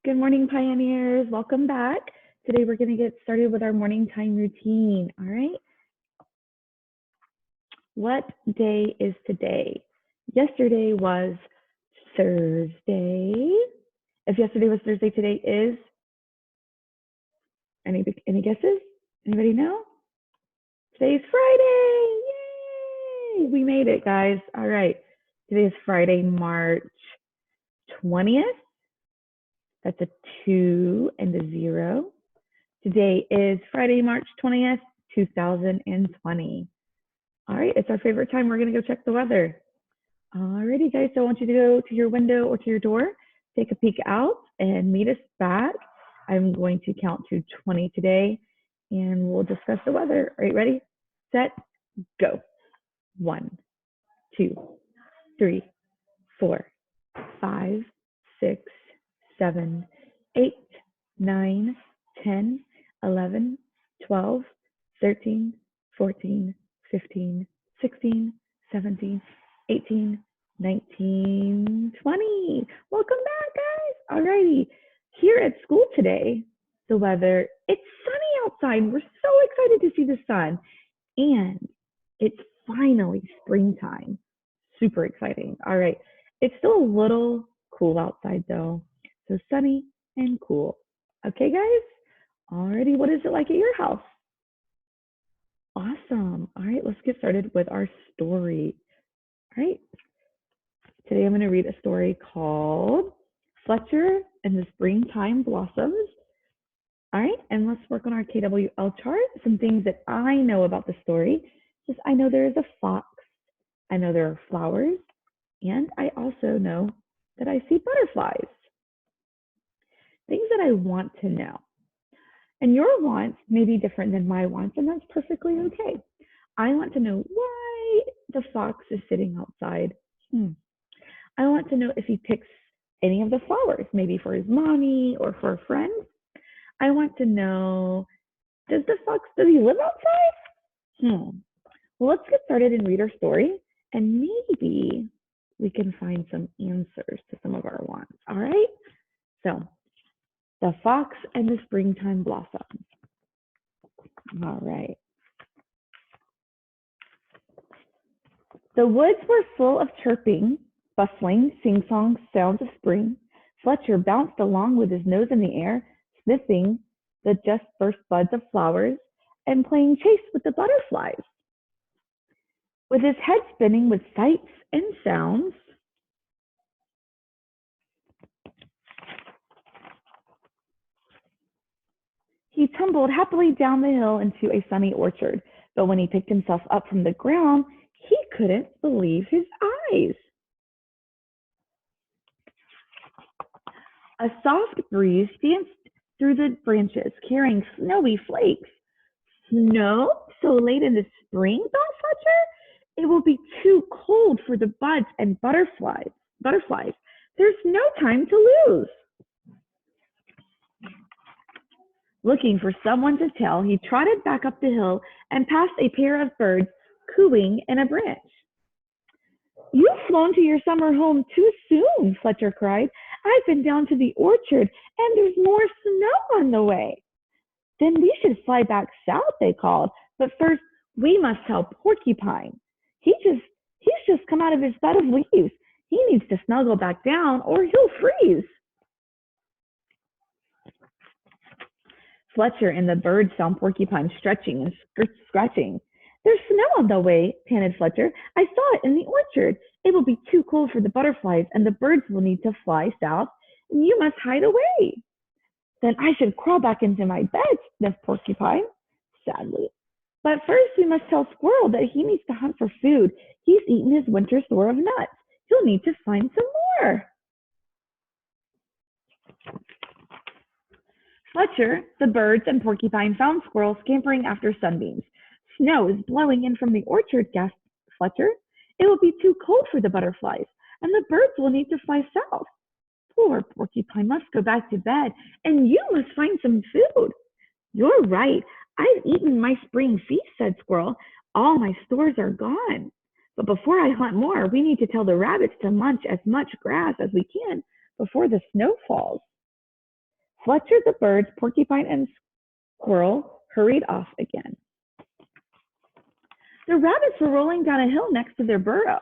Good morning, pioneers. Welcome back. Today we're going to get started with our morning time routine. All right. What day is today? Yesterday was Thursday. If yesterday was Thursday, today is any guesses? Anybody know? Today's Friday. Yay! We made it, guys. All right. Today is Friday, March 20th. That's a 2 and a 0. Today is Friday, March 20th, 2020. All right, it's our favorite time. We're going to go check the weather. Alrighty, guys, so I want you to go to your window or to your door, take a peek out, and meet us back. I'm going to count to 20 today, and we'll discuss the weather. All right, ready, set, go. 1, 2, 3, 4, 5, 6, 7, 8, 9, 10, 11, 12, 13, 14, 15, 16, 17, 18, 19, 20. Welcome back, guys. Alrighty. Here at school today, the weather, it's sunny outside. We're so excited to see the sun. And it's finally springtime. Super exciting. All right. It's still a little cool outside though. So sunny and cool. Okay, guys? Alrighty, what is it like at your house? Awesome. All right, let's get started with our story. All right. Today I'm going to read a story called Fletcher and the Springtime Blossoms. All right, and let's work on our KWL chart. Some things that I know about the story. Just I know there is a fox. I know there are flowers. And I also know that I see butterflies. Things that I want to know. And your wants may be different than my wants, and that's perfectly okay. I want to know why the fox is sitting outside. I want to know if he picks any of the flowers, maybe for his mommy or for a friend. I want to know, does he live outside? Well, let's get started and read our story, and maybe we can find some answers to some of our wants. All right? So, the fox and the springtime blossoms. All right. The woods were full of chirping, bustling, sing-song sounds of spring. Fletcher bounced along with his nose in the air, sniffing the just burst buds of flowers and playing chase with the butterflies. With his head spinning with sights and sounds, he tumbled happily down the hill into a sunny orchard. But when he picked himself up from the ground, he couldn't believe his eyes. A soft breeze danced through the branches, carrying snowy flakes. Snow so late in the spring, thought Fletcher? It will be too cold for the buds and butterflies. There's no time to lose. Looking for someone to tell, he trotted back up the hill and passed a pair of birds cooing in a branch. You've flown to your summer home too soon, Fletcher cried. I've been down to the orchard and there's more snow on the way. Then we should fly back south, they called. But first, we must tell Porcupine. He's just come out of his bed of leaves. He needs to snuggle back down or he'll freeze. Fletcher and the birds found Porcupine stretching and scratching. There's snow on the way, panted Fletcher. I saw it in the orchard. It will be too cold for the butterflies, and the birds will need to fly south, and you must hide away. Then I should crawl back into my bed, sniffed Porcupine, sadly. But first we must tell Squirrel that he needs to hunt for food. He's eaten his winter store of nuts. He'll need to find some more. Fletcher, the birds, and Porcupine found Squirrel scampering after sunbeams. Snow is blowing in from the orchard, gasped Fletcher. It will be too cold for the butterflies, and the birds will need to fly south. Poor Porcupine must go back to bed, and you must find some food. You're right. I've eaten my spring feast, said Squirrel. All my stores are gone. But before I hunt more, we need to tell the rabbits to munch as much grass as we can before the snow falls. Fletcher the bird, Porcupine, and Squirrel hurried off again. The rabbits were rolling down a hill next to their burrow.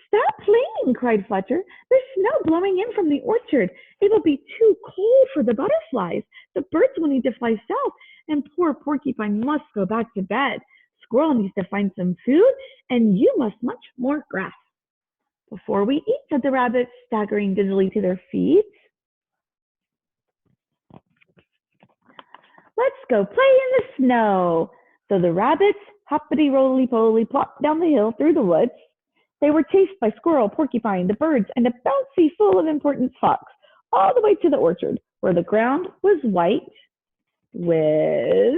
Stop playing, cried Fletcher. There's snow blowing in from the orchard. It will be too cold for the butterflies. The birds will need to fly south, and poor Porcupine must go back to bed. Squirrel needs to find some food, and you must munch more grass. Before we eat, said the rabbits, staggering dizzily to their feet. Let's go play in the snow. So the rabbits, hoppity-roly-poly, plopped down the hill through the woods. They were chased by Squirrel, Porcupine, the birds, and a bouncy, full of importance fox, all the way to the orchard, where the ground was white with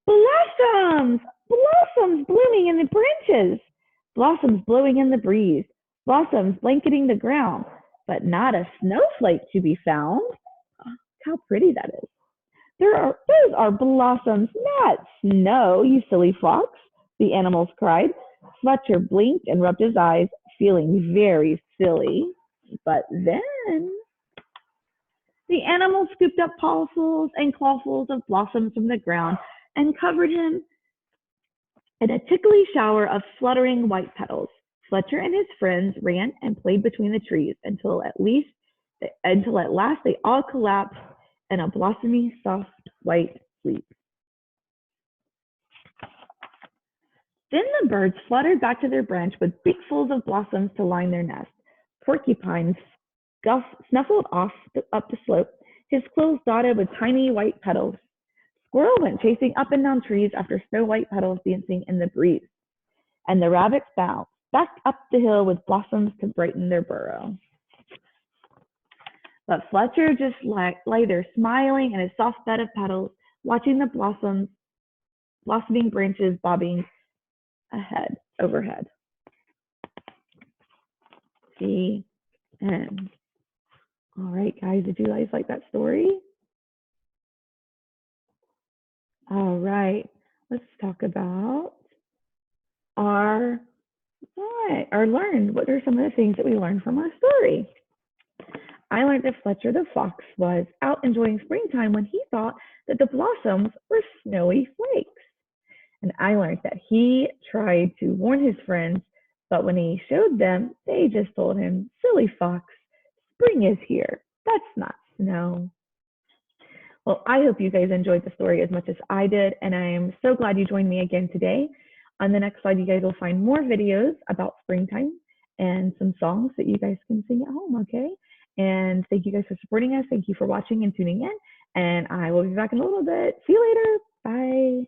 blossoms, blossoms blooming in the branches, blossoms blowing in the breeze, blossoms blanketing the ground, but not a snowflake to be found. How pretty that is. Those are blossoms, not snow, you silly fox, the animals cried. Fletcher blinked and rubbed his eyes, feeling very silly. But then the animals scooped up pawfuls and clawfuls of blossoms from the ground and covered him in a tickly shower of fluttering white petals. Fletcher and his friends ran and played between the trees until at last they all collapsed in a blossomy, soft, white sleep. Then the birds fluttered back to their branch with beakfuls of blossoms to line their nest. Porcupine snuffled off up the slope, his clothes dotted with tiny white petals. Squirrel went chasing up and down trees after snow-white petals dancing in the breeze. And the rabbits bounced back up the hill with blossoms to brighten their burrow. But Fletcher just lay there smiling in his soft bed of petals, watching the blossoming branches bobbing overhead. The end. All right, guys, did you guys like that story? All right, let's talk about our learned. What are some of the things that we learned from our story? I learned that Fletcher the fox was out enjoying springtime when he thought that the blossoms were snowy flakes. And I learned that he tried to warn his friends, but when he showed them, they just told him, silly fox, spring is here. That's not snow. Well, I hope you guys enjoyed the story as much as I did, and I am so glad you joined me again today. On the next slide, you guys will find more videos about springtime and some songs that you guys can sing at home, okay? And thank you guys for supporting us. Thank you for watching and tuning in, and I will be back in a little bit. See you later. Bye.